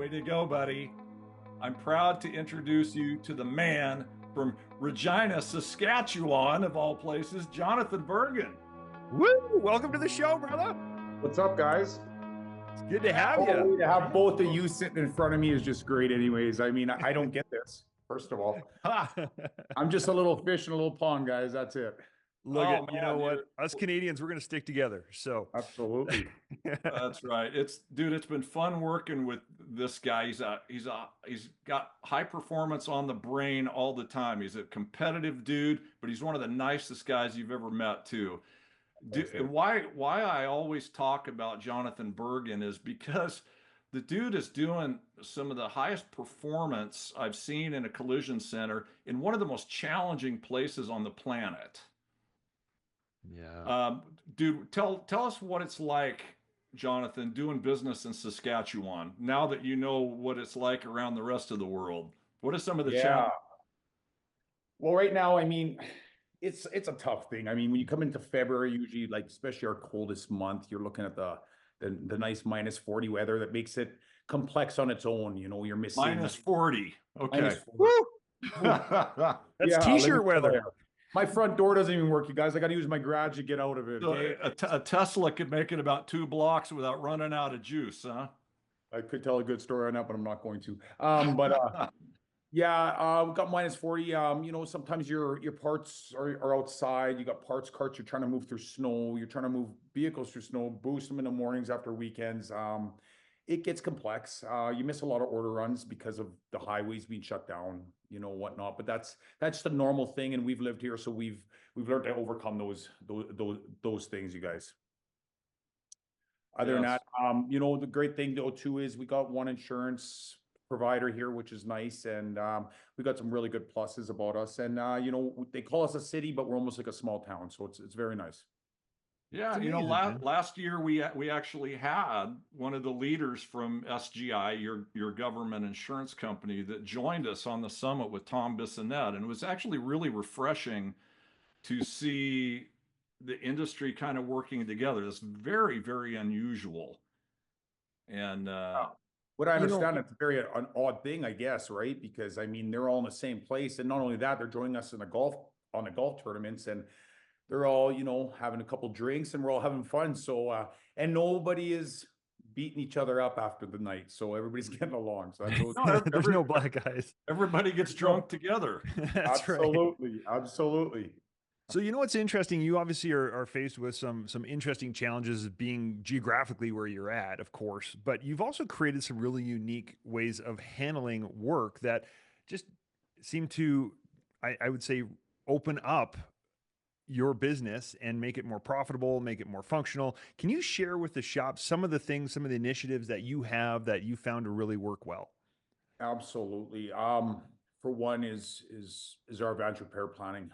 Way to go, buddy. I'm proud to introduce you to the man from Regina, Saskatchewan, of all places, Jonathan Bergen. Woo! Welcome to the show, brother. What's up, guys? It's good to have Oh, you. to have both of you sitting in front of me is just great anyways. I mean, I don't get this, first of all. I'm just a little fish in a little pond, guys. That's it. Look Oh, at, you man, know what? Us Canadians, we're going to stick together. So Absolutely. that's right. Dude, it's been fun working with this guy. He's got high performance on the brain all the time. He's a competitive dude, but he's one of the nicest guys you've ever met too. Why I always talk about Jonathan Bergen is because the dude is doing some of the highest performance I've seen in a collision center in one of the most challenging places on the planet. yeah. Dude, tell us what it's like, Jonathan, doing business in Saskatchewan. Now that you know what it's like around the rest of the world, what are some of the Yeah. challenges? Well, right now, I mean, it's a tough thing. I mean, when you come into February, usually, like especially our coldest month, you're looking at the nice -40 weather that makes it complex on its own. You know, you're missing -40. Okay. -40. Woo! That's Yeah, let me t-shirt tell weather. you. My front door doesn't even work, you guys. I got to use my garage to get out of it. So Okay. a Tesla could make it about 2 blocks without running out of juice, huh? I could tell a good story on that, but I'm not going to. Yeah, we got -40. You know, sometimes your parts are outside. You got parts carts. You're trying to move through snow. You're trying to move vehicles through snow, boost them in the mornings after weekends. It gets complex. You miss a lot of order runs because of the highways being shut down, you know, whatnot. But that's the normal thing, and we've lived here, so we've learned to overcome those things, you guys. Other than Yes. that, you know, the great thing though too is we got one insurance provider here, which is nice, and we got some really good pluses about us. And you know, they call us a city, but we're almost like a small town, so it's very nice. Yeah, It's you know, amazing, man. last year we actually had one of the leaders from SGI, your government insurance company, that joined us on the summit with Tom Bissonnette, and it was actually really refreshing to see the industry kind of working together. It's very, very unusual. And What I You know, understand, it's a very an odd thing, I guess, right? Because I mean, they're all in the same place, and not only that, they're joining us in the golf on the golf tournaments, and they're all, you know, having a couple drinks, and we're all having fun. So, and nobody is beating each other up after the night, so everybody's getting along. So that's always no, there's no black guys. everybody gets drunk together. That's right. absolutely, absolutely. So you know what's interesting? You obviously are faced with some interesting challenges being geographically where you're at, of course, but you've also created some really unique ways of handling work that just seem to, I would say, open up your business and make it more profitable, make it more functional. Can you share with the shop some of the things, some of the initiatives that you have that you found to really work well? Absolutely. For one is our advanced repair planning.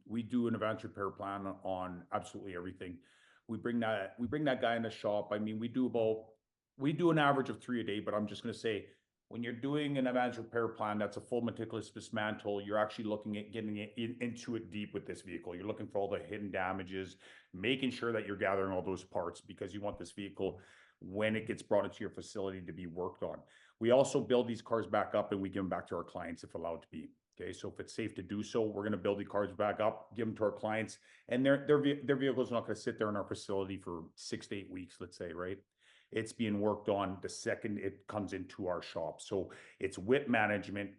We do an advanced repair plan on absolutely everything. We bring that guy in the shop. I mean, we do an average of 3 a day, but I'm just going to say when you're doing an advanced repair plan, that's a full meticulous dismantle. You're actually looking at getting into it deep with this vehicle. You're looking for all the hidden damages, making sure that you're gathering all those parts because you want this vehicle when it gets brought into your facility to be worked on. We also build these cars back up and we give them back to our clients if allowed to be. Okay, so if it's safe to do so, we're going to build the cars back up, give them to our clients, and their vehicle's not going to sit there in our facility for 6 to 8 weeks, let's say, right? It's being worked on the second it comes into our shop. So it's WIP management,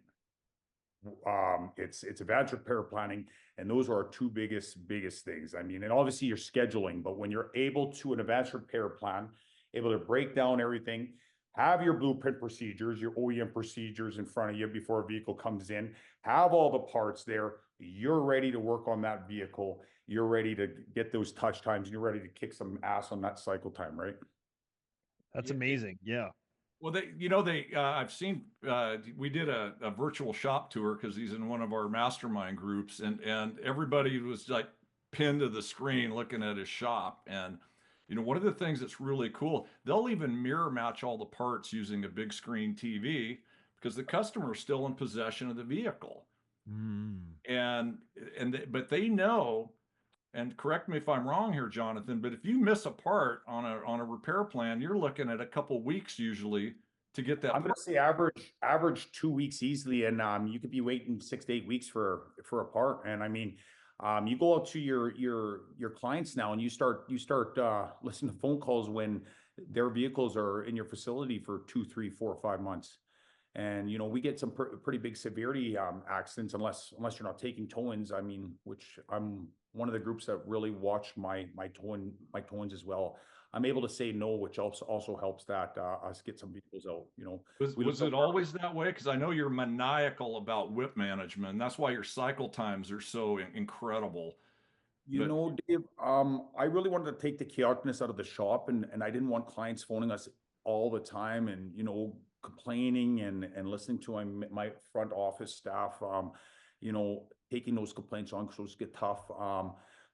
it's advanced repair planning, and those are our two biggest things. I mean, and obviously you're scheduling, but when you're able to an advanced repair plan, able to break down everything, have your blueprint procedures, your OEM procedures in front of you before a vehicle comes in, have all the parts there, you're ready to work on that vehicle, you're ready to get those touch times, and you're ready to kick some ass on that cycle time, right? That's amazing. Yeah. Well, I've seen, we did a virtual shop tour because he's in one of our mastermind groups, and everybody was like pinned to the screen looking at his shop. And, you know, one of the things that's really cool, they'll even mirror match all the parts using a big screen TV because the customer is still in possession of the vehicle. Mm. And, but they know, and correct me if I'm wrong here, Jonathan, but if you miss a part on a repair plan, you're looking at a couple weeks usually to get that I'm going part? to say average 2 weeks easily, and you could be waiting 6 to 8 weeks for a part. And I mean, you go out to your clients now, and you start listening to phone calls when their vehicles are in your facility for 2, 3, 4, 5 months. And we get some pretty big severity accidents unless you're not taking tow-ins. I mean, which I'm one of the groups that really watch my tow-ins as well. I'm able to say no, which also helps that us get some vehicles out. We look Was out it for our, always that way? Because I know you're maniacal about whip management. And that's why your cycle times are so incredible. But Dave, I really wanted to take the chaoticness out of the shop, and I didn't want clients phoning us all the time and, complaining and listening to my front office staff, taking those complaints on because those get tough.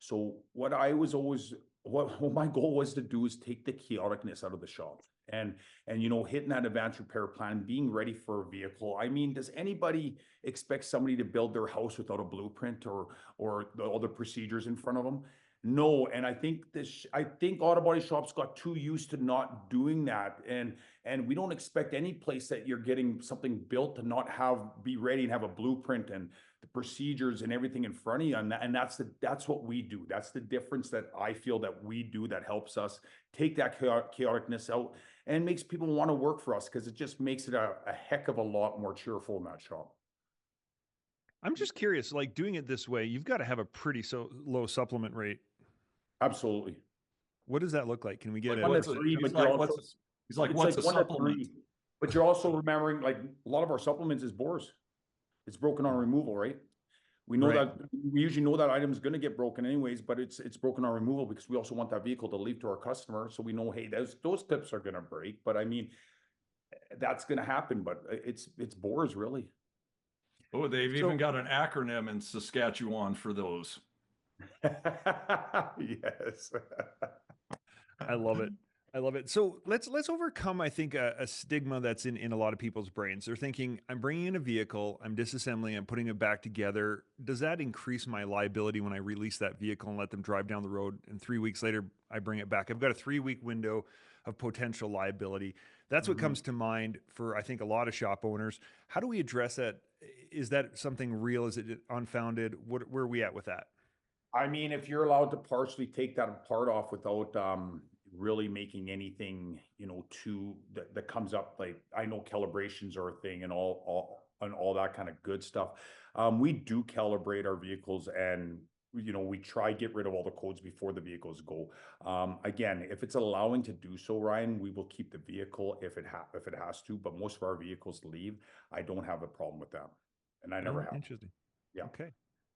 So what my goal was to do is take the chaoticness out of the shop and hitting that advanced repair plan, being ready for a vehicle. I mean, does anybody expect somebody to build their house without a blueprint or all the procedures in front of them? No, and I think auto body shops got too used to not doing that, and we don't expect any place that you're getting something built to not be ready and have a blueprint and the procedures and everything in front of you. And that's what we do. That's the difference that I feel that we do that helps us take that chaoticness out and makes people want to work for us because it just makes it a heck of a lot more cheerful in that shop. I'm just curious, like doing it this way, you've got to have a pretty low supplement rate. Absolutely. What does that look like? Can we get like, One to what's a, three, he's but you're like, also it's what's like a 1 to 3, supplement? but you're also remembering like a lot of our supplements is bores. It's broken on removal, right? We know Right. that we usually know that item is going to get broken anyways, but it's broken on removal because we also want that vehicle to leave to our customer. So we know, hey, those tips are going to break. But I mean, that's going to happen. But it's bores really. Oh, they've even So got an acronym in Saskatchewan for those. Yes. I love it. I love it. So let's overcome, I think, a stigma that's in a lot of people's brains. They're thinking, I'm bringing in a vehicle, I'm disassembling, I'm putting it back together. Does that increase my liability when I release that vehicle and let them drive down the road? And 3 weeks later, I bring it back. I've got a 3 week window of potential liability. That's what Mhm. comes to mind for, I think, a lot of shop owners. How do we address that? Is that something real? Is it unfounded? Where are we at with that? I mean, if you're allowed to partially take that part off without really making anything, that comes up, like I know calibrations are a thing and all that kind of good stuff. We do calibrate our vehicles and we try get rid of all the codes before the vehicles go. Again, if it's allowing to do so, Ryan, we will keep the vehicle if it has to, but most of our vehicles leave. I don't have a problem with that. And I never Oh, have. interesting. Yeah. Okay.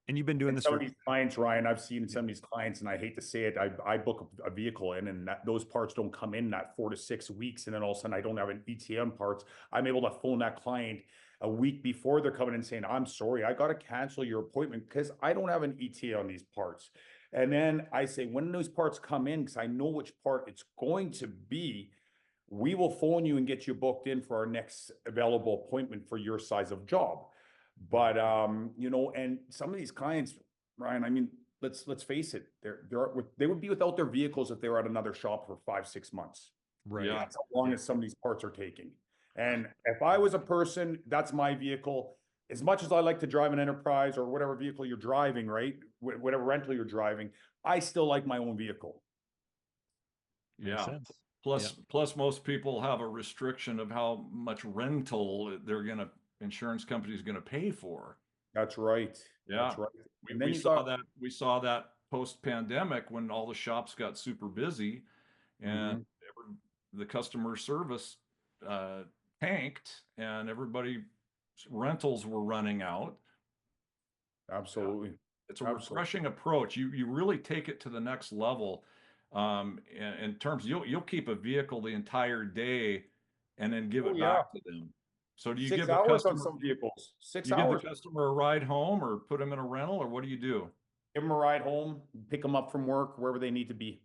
And you've been doing And this some of for these clients, Ryan, I've seen some of these clients, and I hate to say it, I book a vehicle in, and those parts don't come in that 4 to 6 weeks, and then all of a sudden I don't have an ETM parts. I'm able to phone that client a week before they're coming in saying, "I'm sorry, I got to cancel your appointment because I don't have an ETA on these parts." And then I say, when those parts come in, because I know which part it's going to be, we will phone you and get you booked in for our next available appointment for your size of job. But and some of these clients, Ryan, I mean, let's face it, they would be without their vehicles if they were at another shop for 5, 6 months. right. Yeah. That's how long as some of these parts are taking. And if I was a person, that's my vehicle. As much as I like to drive an Enterprise or whatever vehicle you're driving, right? Whatever rental you're driving, I still like my own vehicle. Makes Yeah. sense. Yeah. Plus most people have a restriction of how much rental insurance company's gonna pay for. That's right. Yeah. That's right. We, And then we you saw got, that we saw that post-pandemic when all the shops got super busy and Mhm, the customer service uh, tanked and everybody rentals were running out. Yeah. absolutely. It's a Absolutely. refreshing approach. You really take it to the next level. In terms, you'll keep a vehicle the entire day and then give Oh it yeah. back to them. So do you Six give the hours on customer some vehicles. Six you give the hours. customer a ride home or put them in a rental or what do you do? Give them a ride home, pick them up from work, wherever they need to be.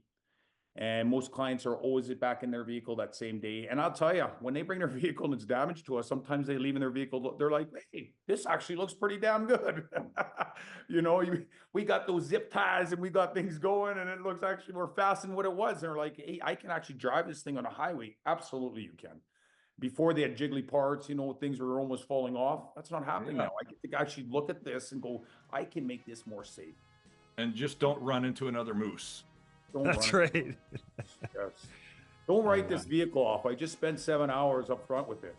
And most clients are always back in their vehicle that same day. And I'll tell you, when they bring their vehicle and it's damaged to us, sometimes they leave in their vehicle. They're like, "Hey, this actually looks pretty damn good." We got those zip ties and we got things going, and it looks actually more fast than what it was. And they're like, "Hey, I can actually drive this thing on a highway." Absolutely, you can. before they had jiggly parts, you know, things were almost falling off. That's not happening Yeah. now. I get to actually look at this and go, I can make this more safe. And just don't run into another moose. Don't That's run- right. Yes. Don't write this vehicle off. I just spent 7 hours up front with it.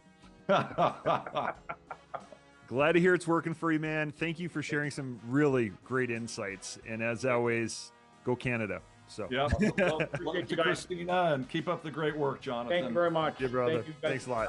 Glad to hear it's working for you, man. Thank you for sharing some really great insights. And as always, go Canada. So Yeah. Well, Appreciate to you guys. Christina, and keep up the great work, Jonathan. Thank you very much. yeah, brother. Thank you guys. Thanks a lot.